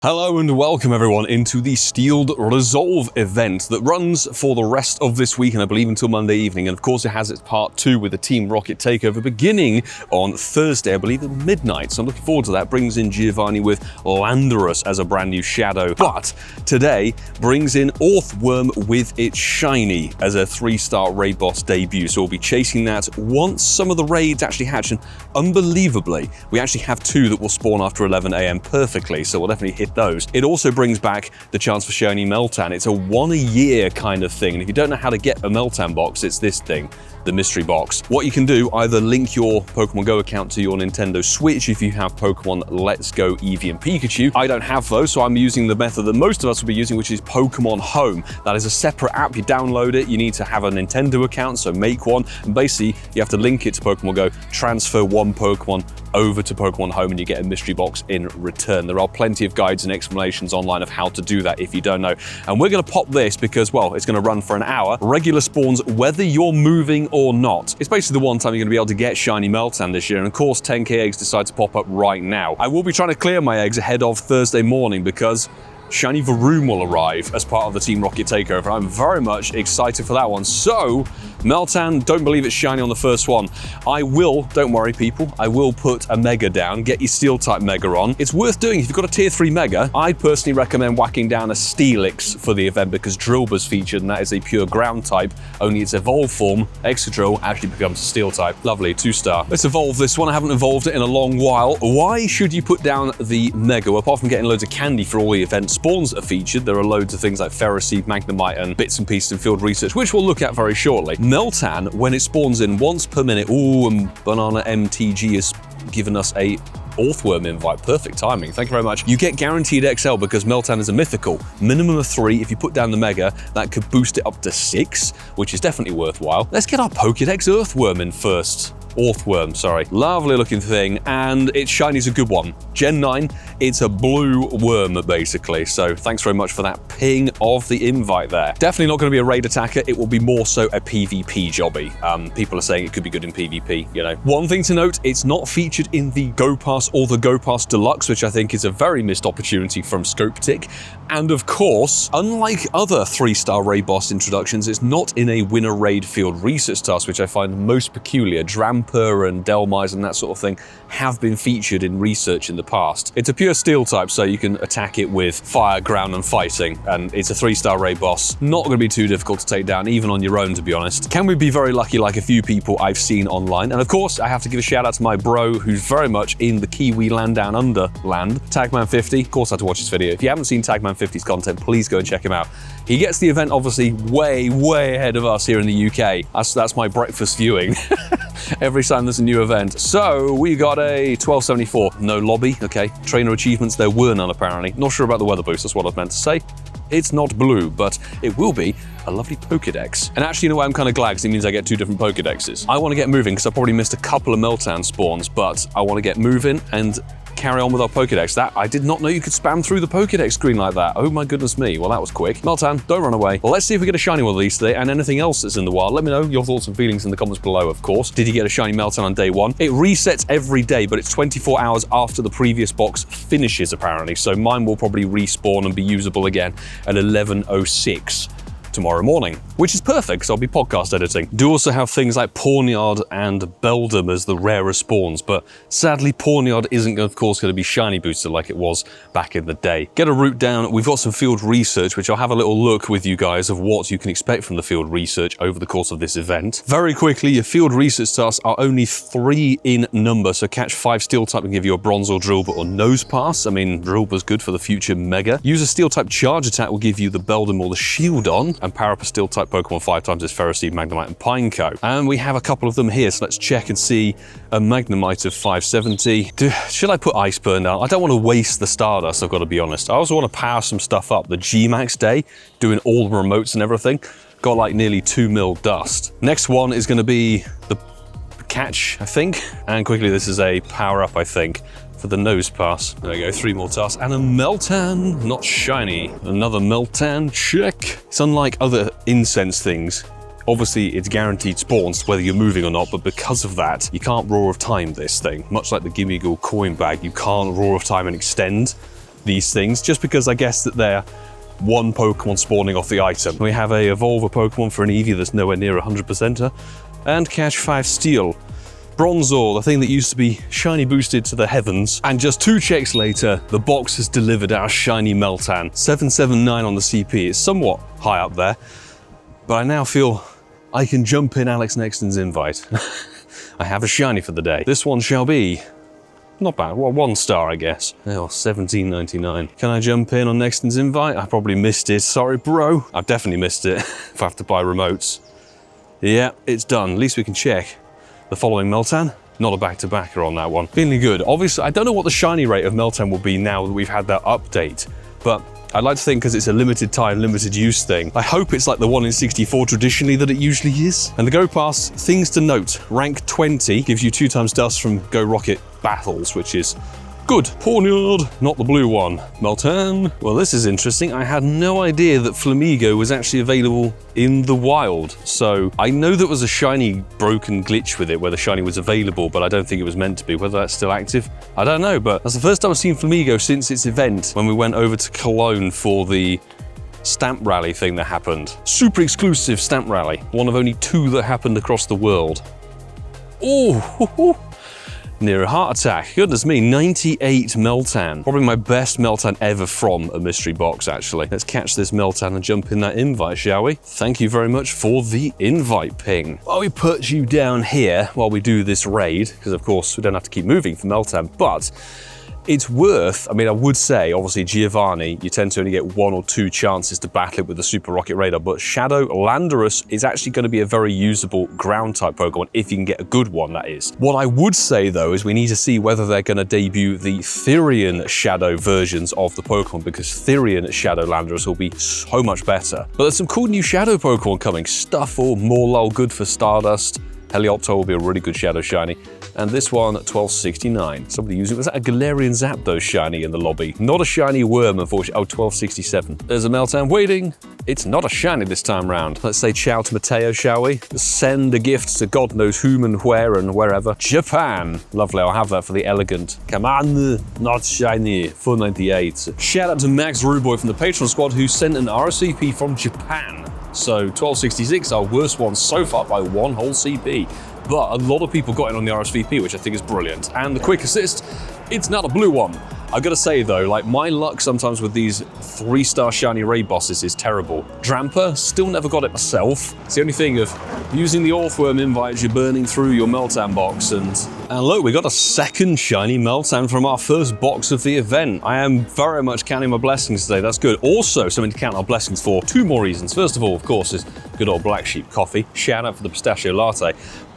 Hello and welcome everyone into the Steeled Resolve event that runs for the rest of this week and I believe until Monday evening, and of course it has its part 2 with the Team Rocket takeover beginning on Thursday, I believe at midnight, so I'm looking forward to that. Brings in Giovanni with Landorus as a brand new shadow, but today brings in Orthworm with its Shiny as a 3-star raid boss debut, so we'll be chasing that once some of the raids actually hatch, and unbelievably we actually have 2 that will spawn after 11 AM perfectly, so we'll definitely hit those. It also brings back the chance for Shiny Meltan. It's a 1 a year kind of thing, and if you don't know how to get a Meltan box, it's this thing, the mystery box. What you can do, either link your Pokemon GO account to your Nintendo Switch if you have Pokemon Let's Go, Eevee and Pikachu. I don't have those, so I'm using the method that most of us will be using, which is Pokemon Home. That is a separate app. You download it, you need to have a Nintendo account, so make one, and basically you have to link it to Pokemon GO, transfer one Pokemon over to Pokemon Home, and you get a mystery box in return. There are plenty of guides and explanations online of how to do that if you don't know. And we're going to pop this because, well, it's going to run for an hour. Regular spawns, whether you're moving or not. It's basically the one time you're going to be able to get Shiny Meltan this year, and of course 10k eggs decide to pop up right now. I will be trying to clear my eggs ahead of Thursday morning because Shiny Varoom will arrive as part of the Team Rocket takeover. I'm very much excited for that one. So, Meltan, don't believe it's shiny on the first one. I will, don't worry people, I will put a Mega down, get your Steel-type Mega on. It's worth doing if you've got a Tier 3 Mega. I'd personally recommend whacking down a Steelix for the event because Drillbur's featured, and that is a pure ground type, only its evolved form, Excadrill, actually becomes a Steel type. Lovely, 2-star. Let's evolve this one. I haven't evolved it in a long while. Why should you put down the Mega? Well, apart from getting loads of candy for all the event spawns that are featured, there are loads of things like Ferroseed, Magnemite, and bits and pieces in field research, which we'll look at very shortly. Meltan, when it spawns in once per minute, ooh, and Banana MTG has given us a Orthworm invite. Perfect timing. Thank you very much. You get guaranteed XL because Meltan is a mythical. Minimum of 3. If you put down the Mega, that could boost it up to 6, which is definitely worthwhile. Let's get our Pokédex Earthworm in first. Orthworm, sorry. Lovely looking thing, and its Shiny's a good one. Gen 9, it's a blue worm, basically. So thanks very much for that ping of the invite there. Definitely not going to be a raid attacker. It will be more so a PvP jobby. People are saying it could be good in PvP, you know. One thing to note, it's not featured in the Go Pass or the Go Pass Deluxe, which I think is a very missed opportunity from Scopetic. And of course, unlike other 3-star raid boss introductions, it's not in a winner raid field research task, which I find most peculiar. Dramper and Delmise and that sort of thing have been featured in research in the past. It's a pure steel type, so you can attack it with fire, ground, and fighting, and it's a 3-star raid boss. Not going to be too difficult to take down, even on your own, to be honest. Can we be very lucky like a few people I've seen online? And of course, I have to give a shout out to my bro, who's very much in the Kiwi land down under land, Tagman50. Of course, I had to watch this video. If you haven't seen Tagman50's content, please go and check him out. He gets the event obviously way ahead of us here in the UK. That's my breakfast viewing. Every time there's a new event. So we got a 1274. No lobby. Okay. Trainer achievements, there were none apparently. Not sure about the weather boost, that's what I was meant to say. It's not blue, but it will be a lovely Pokédex. And actually, you know what, I'm kind of glad because it means I get 2 different Pokédexes. I want to get moving because I probably missed a couple of Meltan spawns, but I want to get moving and carry on with our Pokédex. That, I did not know you could spam through the Pokédex screen like that. Oh my goodness me. Well, that was quick. Meltan, don't run away. Well, let's see if we get a shiny one of these today and anything else that's in the wild. Let me know your thoughts and feelings in the comments below, of course. Did you get a Shiny Meltan on day 1? It resets every day, but it's 24 hours after the previous box finishes, apparently. So mine will probably respawn and be usable again at 11:06. tomorrow morning, which is perfect because I'll be podcast editing. Do also have things like Pawniard and Beldum as the rarer spawns, but sadly Pawniard isn't of course going to be shiny boosted like it was back in the day. Get a route down. We've got some field research, which I'll have a little look with you guys of what you can expect from the field research over the course of this event. Very quickly, your field research tasks are only 3 in number, so catch 5 steel type and give you a bronze or Drillbur or nose pass. I mean, Drillbur's good for the future Mega. Use a steel type charge attack will give you the Beldum or the Shield on, and power up a steel type Pokemon 5 times as Ferroseed, Magnemite, and Pineco. And we have a couple of them here, so let's check and see. A Magnemite of 570. Should I put Iceburn down? I don't want to waste the Stardust, I've got to be honest. I also want to power some stuff up. The G-Max day, doing all the remotes and everything, got like nearly 2 mil dust. Next one is going to be the Catch, I think. And quickly, this is a power up, I think, for the nose pass. There we go, 3 more tasks. And a Meltan, not shiny. Another Meltan, check. It's unlike other incense things. Obviously, it's guaranteed spawns, whether you're moving or not, but because of that, you can't Roar of Time this thing. Much like the Gimme Ghoul coin bag, you can't Roar of Time and extend. these things, just because I guess that they're one Pokemon spawning off the item. We have a Evolve a Pokemon for an Eevee that's nowhere near 100%er, and catch 5 Steel. Bronzor, the thing that used to be shiny boosted to the heavens, and just 2 checks later, the box has delivered our Shiny Meltan. 779 on the CP. It's somewhat high up there, but I now feel I can jump in Alex Nexton's invite. I have a shiny for the day. This one shall be not bad. Well, 1 star, I guess. Oh, 17.99. Can I jump in on Nexton's invite? I probably missed it. Sorry, bro. I've definitely missed it if I have to buy remotes. Yeah, it's done. At least we can check. The following Meltan, not a back-to-backer on that one. Feeling good. Obviously, I don't know what the shiny rate of Meltan will be now that we've had that update, but I'd like to think because it's a limited time, limited use thing. I hope it's like the 1 in 64 traditionally that it usually is. And the Go Pass, things to note. Rank 20 gives you 2 times dust from Go Rocket battles, which is good. Pawniard, not the blue one. Meltan. Well, this is interesting. I had no idea that Flamigo was actually available in the wild. So I know there was a shiny broken glitch with it where the shiny was available, but I don't think it was meant to be. Whether that's still active, I don't know. But that's the first time I've seen Flamigo since its event when we went over to Cologne for the stamp rally thing that happened. Super exclusive stamp rally. One of only 2 that happened across the world. Oh, near a heart attack. Goodness me, 98 Meltan. Probably my best Meltan ever from a mystery box, actually. Let's catch this Meltan and jump in that invite, shall we? Thank you very much for the invite ping. While we put you down here while we do this raid, because of course we don't have to keep moving for Meltan, but it's worth, I mean, I would say, obviously, Giovanni, you tend to only get 1 or 2 chances to battle it with the Super Rocket Radar, but Shadow Landorus is actually going to be a very usable ground-type Pokemon, if you can get a good one, that is. What I would say, though, is we need to see whether they're going to debut the Therian Shadow versions of the Pokemon, because Therian Shadow Landorus will be so much better. But there's some cool new Shadow Pokemon coming. Stuffle, Morlul, good for Stardust. Helioptile will be a really good Shadow Shiny. And this one, 1269. Somebody using, was that a Galarian Zapdos shiny in the lobby? Not a shiny worm, unfortunately. Oh, 1267. There's a Meltan waiting. It's not a shiny this time round. Let's say ciao to Mateo, shall we? Send a gift to God knows whom and where and wherever. Japan. Lovely, I'll have that for the elegant. Come on, not shiny. 498. Shout out to Max Ruboy from the Patreon squad who sent an RSVP from Japan. So 1266, our worst one so far by 1 whole CP. But a lot of people got in on the RSVP, which I think is brilliant. And the quick assist, it's not a blue one. I've got to say though, like my luck sometimes with these 3-star shiny raid bosses is terrible. Dramper, still never got it myself. It's the only thing of using the Orthworm invites, you're burning through your Meltan box and look, we got a 2nd shiny Meltan from our first box of the event. I am very much counting my blessings today, that's good. Also, something to count our blessings for 2 more reasons. First of all, of course, is good old Black Sheep coffee. Shout out for the pistachio latte.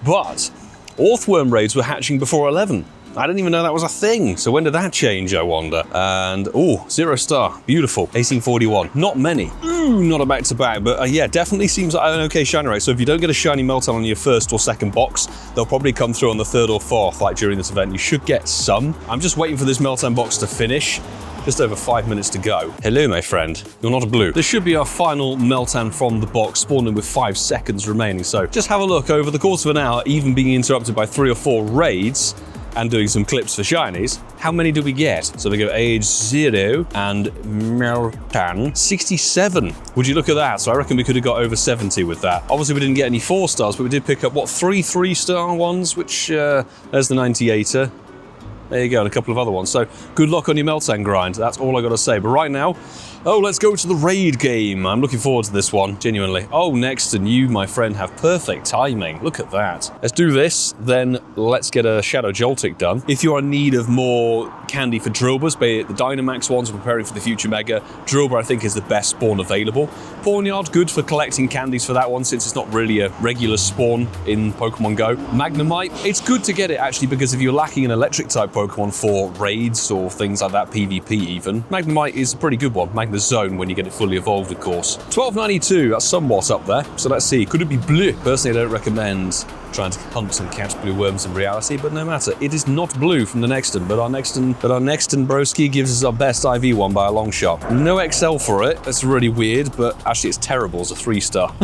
But Orthworm raids were hatching before 11. I didn't even know that was a thing. So when did that change, I wonder? And, oh, 0 star, beautiful. 1841, not many. Ooh, not a back-to-back, but yeah, definitely seems like an okay shiny rate. So if you don't get a shiny Meltan on your 1st or 2nd box, they'll probably come through on the 3rd or 4th, like during this event. You should get some. I'm just waiting for this Meltan box to finish. Just over 5 minutes to go. Hello, my friend. You're not a blue. This should be our final Meltan from the box, spawning with 5 seconds remaining. So just have a look over the course of an hour, even being interrupted by 3 or 4 raids, and doing some clips for shinies. How many do we get? So we go age 0 and Meltan 67. Would you look at that? So I reckon we could have got over 70 with that. Obviously we didn't get any 4 stars, but we did pick up, what, 3 3-star ones, which, there's the 98er. There you go, and a couple of other ones. So good luck on your Meltan grind. That's all I got to say. But right now, oh, let's go to the raid game. I'm looking forward to this one, genuinely. Oh, next, and you, my friend, have perfect timing. Look at that. Let's do this, then let's get a Shadow Joltik done. If you're in need of more candy for Drillburs, be it the Dynamax ones or preparing for the future Mega, Drillbur, I think, is the best spawn available. Pawniard, good for collecting candies for that one, since it's not really a regular spawn in Pokemon Go. Magnemite, it's good to get it, actually, because if you're lacking an electric-type Pokemon for raids or things like that, PvP even, Magnemite is a pretty good one. Zone when you get it fully evolved, of course. 1292, that's somewhat up there. So let's see, could it be blue? Personally, I don't recommend trying to hunt and catch blue worms in reality, but no matter. It is not blue from the Nexton, but our Nexton broski gives us our best IV one by a long shot. No XL for it, that's really weird, but actually it's terrible as a 3-star.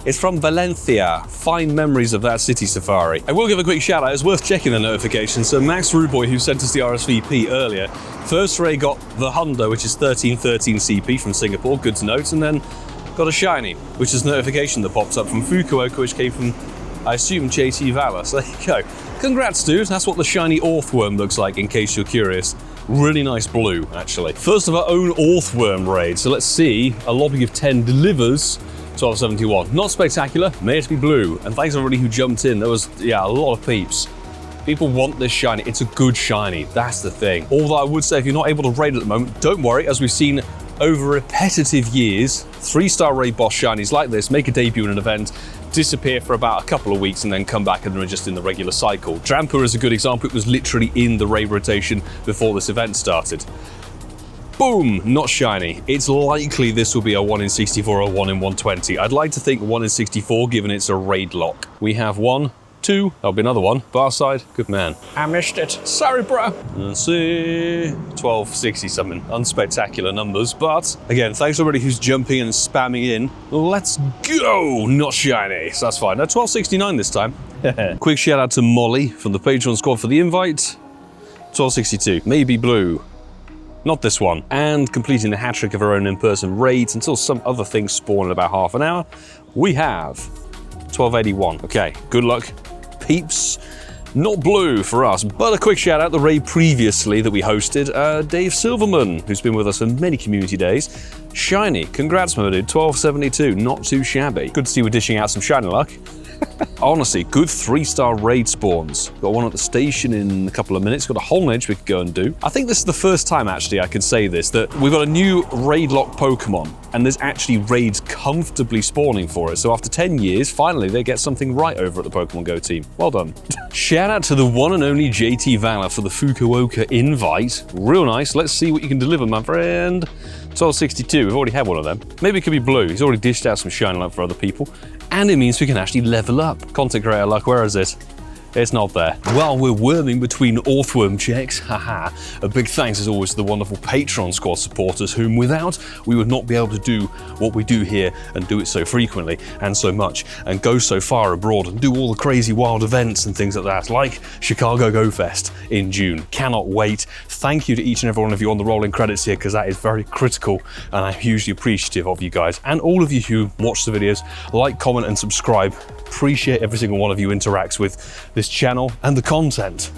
It's from Valencia. Fine memories of that city safari. I will give a quick shout out. It's worth checking the notifications. So Max Ruboy, who sent us the RSVP earlier, first Ray got the Hundo, which is 1313 CP from Singapore, good to note, and then got a Shiny, which is a notification that pops up from Fukuoka, which came from, I assume, JT Valor. So there you go. Congrats, dude. That's what the Shiny Orthworm looks like, in case you're curious. Really nice blue, actually. First of our own Orthworm raid. So let's see. A lobby of 10 delivers 1271. Not spectacular, may it be blue. And thanks everybody who jumped in. There was, yeah, a lot of peeps. People want this shiny. It's a good shiny. That's the thing. Although I would say if you're not able to raid at the moment, don't worry. As we've seen over repetitive years, 3-star raid boss shinies like this make a debut in an event, disappear for about a couple of weeks, and then come back and are just in the regular cycle. Drampa is a good example. It was literally in the raid rotation before this event started. Boom, not shiny. It's likely this will be a 1 in 64 or 1 in 120. I'd like to think 1 in 64, given it's a raid lock. We have 1, 2, there'll be another one. Bar side, good man. I missed it. Sorry, bro. Let's see. 1260 something. Unspectacular numbers, but again, thanks to everybody who's jumping and spamming in. Let's go. Not shiny. So that's fine. No, 1269 this time. Quick shout out to Molly from the Patreon squad for the invite. 1262. Maybe blue. Not this one. And completing the hat trick of our own in-person raids until some other things spawn in about half an hour, we have 1281. Okay, good luck, peeps. Not blue for us, but a quick shout out the raid previously that we hosted, Dave Silverman, who's been with us for many community days. Shiny, congrats, my dude, 1272, not too shabby. Good to see we're dishing out some shiny luck. Honestly, good 3-star raid spawns. Got one at the station in a couple of minutes. Got a whole edge we could go and do. I think this is the first time, actually, I can say this, that we've got a new raid lock Pokemon, and there's actually raids comfortably spawning for it. So after 10 years, finally, they get something right over at the Pokemon GO team. Well done. Shout out to the one and only JT Valor for the Fukuoka invite. Real nice. Let's see what you can deliver, my friend. 1262, we've already had one of them. Maybe it could be blue. He's already dished out some shiny luck for other people. And it means we can actually level up. Content creator luck, where is it? It's not there. While we're worming between Orthworm checks, haha, a big thanks as always to the wonderful Patreon squad supporters, whom without, we would not be able to do what we do here and do it so frequently and so much and go so far abroad and do all the crazy wild events and things like that, like Chicago Go Fest in June. Cannot wait. Thank you to each and every one of you on the rolling credits here, because that is very critical and I'm hugely appreciative of you guys and all of you who watch the videos, like, comment and subscribe. Appreciate every single one of you interacts with this channel and the content.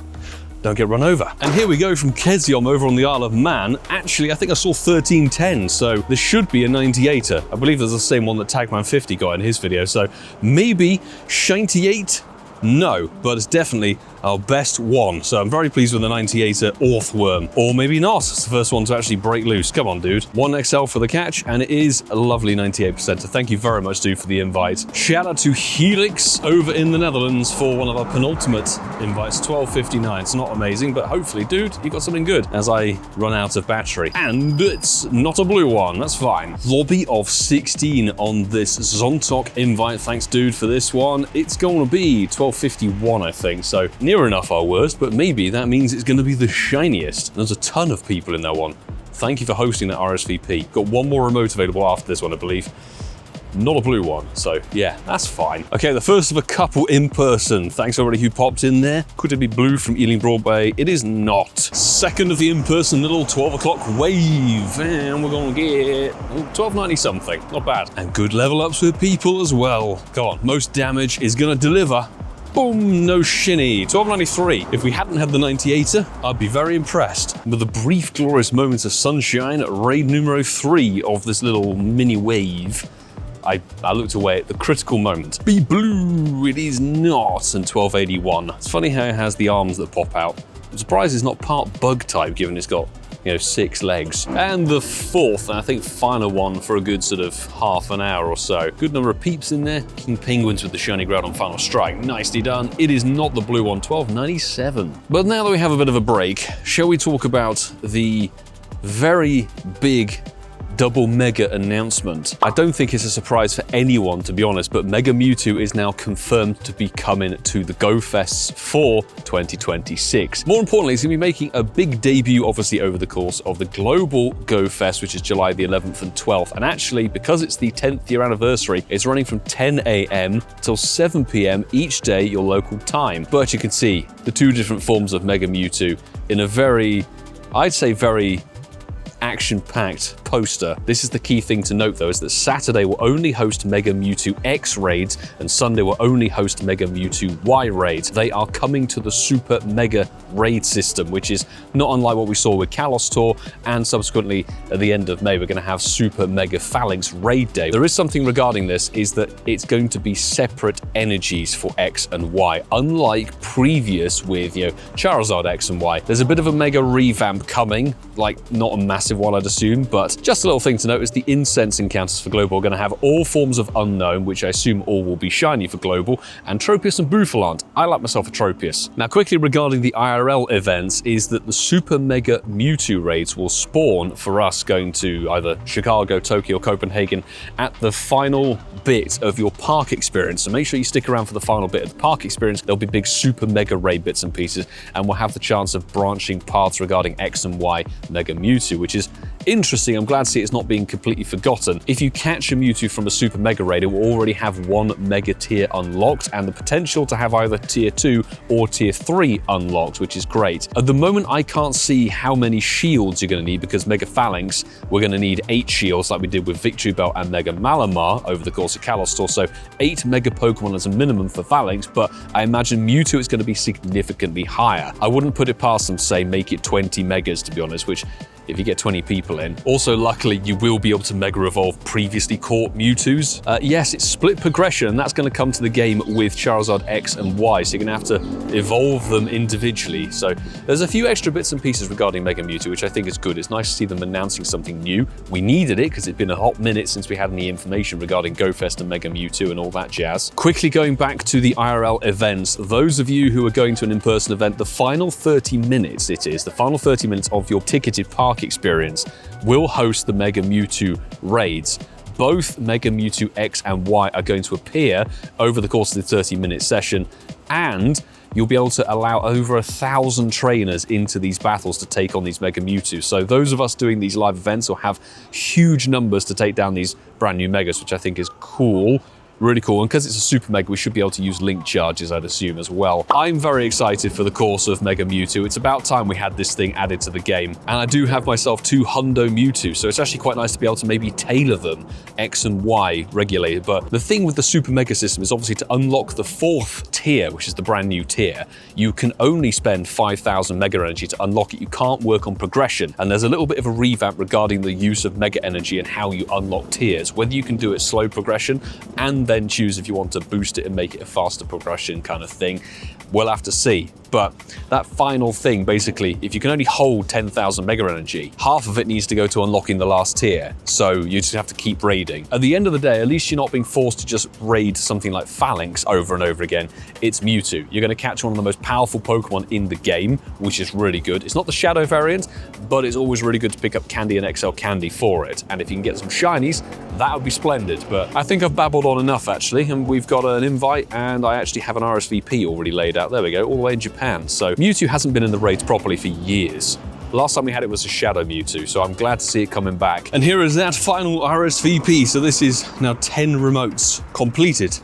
Don't get run over. And here we go from Keziom over on the Isle of Man. Actually, I think I saw 1310, so this should be a 98er. I believe there's the same one that Tagman50 got in his video, so maybe Shiny-8? No, but it's definitely our best one. So I'm very pleased with the 98er Orthworm. Or maybe not. It's the first one to actually break loose. Come on, dude. 1XL for the catch, and it is a lovely 98%. So thank you very much, dude, for the invite. Shout out to Helix over in the Netherlands for one of our penultimate invites, 1259. It's not amazing, but hopefully, dude, you got something good as I run out of battery. And it's not a blue one. That's fine. Lobby of 16 on this Zontok invite. Thanks, dude, for this one. It's going to be 1251, I think. So near enough our worst, but maybe that means it's going to be the shiniest. There's a ton of people in that one. Thank you for hosting that RSVP. Got one more remote available after this one, I believe. Not a blue one, so yeah, that's fine. Okay, the first of a couple in person. Thanks everybody who popped in there. Could it be blue from Ealing Broadway? It is not. Second of the in-person little 12 o'clock wave. And we're gonna get 1290 something, not bad. And good level ups with people as well. Come on, most damage is gonna deliver. Boom, no shinny. 1293. If we hadn't had the 98er, I'd be very impressed. With the brief glorious moments of sunshine at raid numero 3 of this little mini wave, I looked away at the critical moment. Be blue, it is not, and 1281. It's funny how it has the arms that pop out. I'm surprised it's not part bug type, given it's got, 6 legs. And the fourth, and I think final one for a good sort of half an hour or so. Good number of peeps in there. King Penguins with the shiny ground on final strike. Nicely done. It is not the blue one, 1297. But now that we have a bit of a break, shall we talk about the very big double Mega announcement. I don't think it's a surprise for anyone, to be honest, but Mega Mewtwo is now confirmed to be coming to the Go Fests for 2026. More importantly, it's going to be making a big debut, obviously, over the course of the Global Go Fest, which is July the 11th and 12th. And actually, because it's the 10th year anniversary, it's running from 10 a.m. till 7 p.m. each day, your local time. But you can see the two different forms of Mega Mewtwo in a very, I'd say very action-packed poster. This is the key thing to note, though, is that Saturday will only host Mega Mewtwo X raids and Sunday will only host Mega Mewtwo Y raids. They are coming to the Super Mega raid system, which is not unlike what we saw with Kalos Tour, and subsequently at the end of May we're going to have Super Mega Phalanx raid day. There is something regarding this, is that it's going to be separate energies for X and Y, unlike previous with, Charizard X and Y. There's a bit of a Mega revamp coming, like not a massive one I'd assume, but just a little thing to note is the incense encounters for Global are going to have all forms of Unknown, which I assume all will be shiny for Global, and Tropius and Bouffalant. I like myself a Tropius. Now quickly regarding the IRL events is that the Super Mega Mewtwo raids will spawn for us going to either Chicago, Tokyo or Copenhagen at the final bit of your park experience. So make sure you stick around for the final bit of the park experience. There'll be big Super Mega raid bits and pieces, and we'll have the chance of branching paths regarding X and Y Mega Mewtwo, which is interesting. I'm glad to see it's not being completely forgotten. If you catch a Mewtwo from a Super Mega raid, it will already have one Mega tier unlocked and the potential to have either tier 2 or tier 3 unlocked, which is great. At the moment, I can't see how many shields you're going to need, because Mega Phalanx, we're going to need 8 shields like we did with Victory Belt and Mega Malamar over the course of Kalos Tour, so 8 Mega Pokemon as a minimum for Phalanx, but I imagine Mewtwo is going to be significantly higher. I wouldn't put it past them to say make it 20 Megas, to be honest, which if you get 20 people in. Also, luckily, you will be able to Mega Evolve previously caught Mewtwo's. Yes, it's split progression, and that's going to come to the game with Charizard X and Y, so you're going to have to evolve them individually. So there's a few extra bits and pieces regarding Mega Mewtwo, which I think is good. It's nice to see them announcing something new. We needed it, because it's been a hot minute since we had any information regarding GoFest and Mega Mewtwo and all that jazz. Quickly going back to the IRL events, those of you who are going to an in-person event, the final 30 minutes of your ticketed park experience will host the Mega Mewtwo raids. Both Mega Mewtwo X and Y are going to appear over the course of the 30-minute session, and you'll be able to allow over 1,000 trainers into these battles to take on these Mega Mewtwo. So those of us doing these live events will have huge numbers to take down these brand new Megas, which I think is cool. Really cool, and because it's a Super Mega, we should be able to use link charges, I'd assume, as well. I'm very excited for the course of Mega Mewtwo. It's about time we had this thing added to the game. And I do have myself 2 Hundo Mewtwo, so it's actually quite nice to be able to maybe tailor them X and Y regulated. But the thing with the Super Mega system is obviously to unlock the 4th tier, which is the brand new tier, you can only spend 5,000 Mega Energy to unlock it. You can't work on progression. And there's a little bit of a revamp regarding the use of Mega Energy and how you unlock tiers, whether you can do it slow progression and then choose if you want to boost it and make it a faster progression kind of thing. We'll have to see. But that final thing, basically, if you can only hold 10,000 Mega Energy, half of it needs to go to unlocking the last tier. So you just have to keep raiding. At the end of the day, at least you're not being forced to just raid something like Phalanx over and over again. It's Mewtwo. You're going to catch one of the most powerful Pokemon in the game, which is really good. It's not the Shadow variant, but it's always really good to pick up Candy and XL Candy for it. And if you can get some shinies, that would be splendid. But I think I've babbled on enough, actually, and we've got an invite, and I actually have an RSVP already laid out. There we go, all the way in Japan. So Mewtwo hasn't been in the raids properly for years. Last time we had it was a Shadow Mewtwo, so I'm glad to see it coming back. And here is that final RSVP. So this is now 10 remotes completed.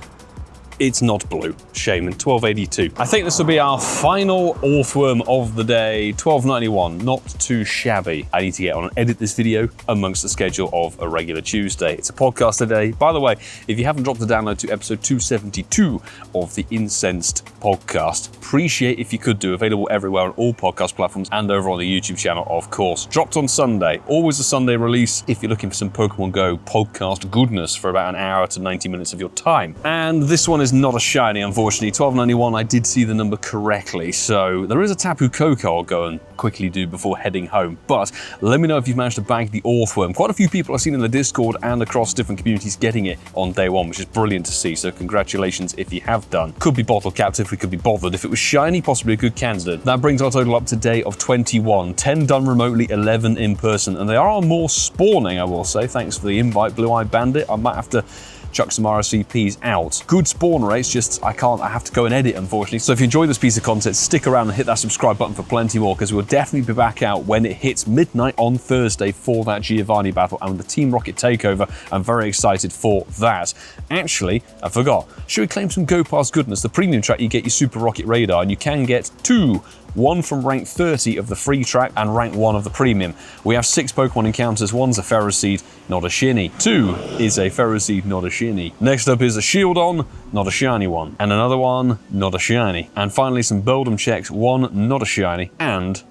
It's not blue. Shame. And 1282. I think this will be our final Orthworm of the day. 1291. Not too shabby. I need to get on and edit this video amongst the schedule of a regular Tuesday. It's a podcast today. By the way, if you haven't dropped a download to episode 272 of the Incensed podcast, appreciate if you could do. Available everywhere on all podcast platforms and over on the YouTube channel, of course. Dropped on Sunday. Always a Sunday release if you're looking for some Pokemon Go podcast goodness for about an hour to 90 minutes of your time. And this one is not a shiny, unfortunately. 1291, I did see the number correctly. So there is a Tapu Koko I'll go and quickly do before heading home. But let me know if you've managed to bag the Orthworm. Quite a few people I've seen in the Discord and across different communities getting it on day one, which is brilliant to see. So congratulations if you have done. Could be bottle capped if we could be bothered. If it was shiny, possibly a good candidate. That brings our total up today of 21. 10 done remotely, 11 in person. And they are more spawning, I will say. Thanks for the invite, Blue Eye Bandit. I might have to chuck some RSVPs out. Good spawn rates, just I have to go and edit, unfortunately. So if you enjoy this piece of content, stick around and hit that subscribe button for plenty more, because we'll definitely be back out when it hits midnight on Thursday for that Giovanni battle and the Team Rocket takeover. I'm very excited for that. Actually, I forgot. Should we claim some Go Pass goodness? The premium track, you get your Super Rocket Radar, and you can get 2. One from rank 30 of the free track and rank 1 of the premium. We have 6 Pokemon encounters. 1's a Ferroseed, not a shiny. 2 is a Ferroseed, not a shiny. Next up is a Shieldon, not a shiny one. And another one, not a shiny. And finally some Beldum checks. 1 not a shiny and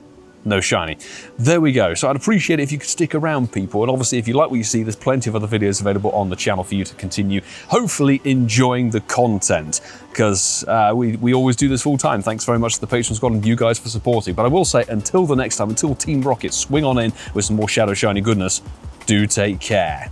no shiny. There we go. So I'd appreciate it if you could stick around, people. And obviously, if you like what you see, there's plenty of other videos available on the channel for you to continue, hopefully enjoying the content, because we always do this full time. Thanks very much to the Patreon squad and you guys for supporting. But I will say, until the next time, until Team Rocket swing on in with some more Shadow Shiny goodness, do take care.